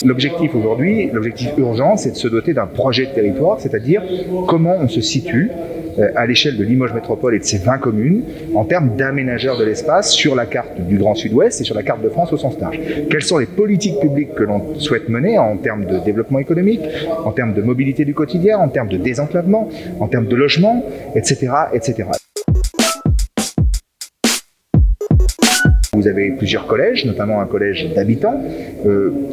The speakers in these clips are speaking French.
L'objectif aujourd'hui, l'objectif urgent, c'est de se doter d'un projet de territoire, c'est-à-dire comment on se situe à l'échelle de Limoges Métropole et de ses 20 communes en termes d'aménageurs de l'espace sur la carte du Grand Sud-Ouest et sur la carte de France au sens large. Quelles sont les politiques publiques que l'on souhaite mener en termes de développement économique, en termes de mobilité du quotidien, en termes de désenclavement, en termes de logement, etc., etc. Vous avez plusieurs collèges, notamment un collège d'habitants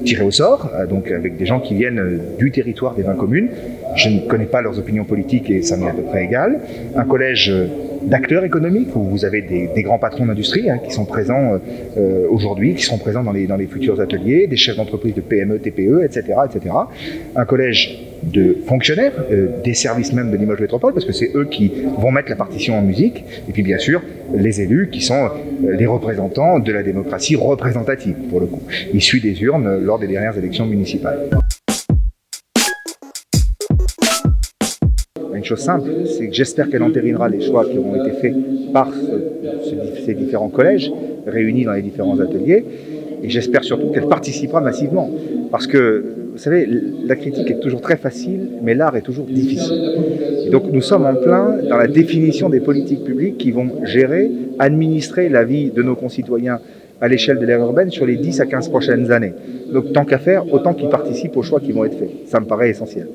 tirés au sort, donc avec des gens qui viennent du territoire des 20 communes. Je ne connais pas leurs opinions politiques et ça m'est à peu près égal. Un collège d'acteurs économiques où vous avez des grands patrons d'industrie qui sont présents aujourd'hui, qui seront présents dans les futurs ateliers, des chefs d'entreprise de PME, TPE, etc., etc. Un collège de fonctionnaires, des services même de Limoges Métropole, parce que c'est eux qui vont mettre la partition en musique, et puis bien sûr les élus qui sont les représentants de la démocratie représentative, pour le coup, issus des urnes lors des dernières élections municipales. Une chose simple, c'est que j'espère qu'elle entérinera les choix qui auront été faits par ces différents collèges réunis dans les différents ateliers, et j'espère surtout qu'elle participera massivement, parce que vous savez, la critique est toujours très facile, mais l'art est toujours difficile. Et donc nous sommes en plein dans la définition des politiques publiques qui vont gérer, administrer la vie de nos concitoyens à l'échelle de l'aire urbaine sur les 10 à 15 prochaines années. Donc tant qu'à faire, autant qu'ils participent aux choix qui vont être faits. Ça me paraît essentiel.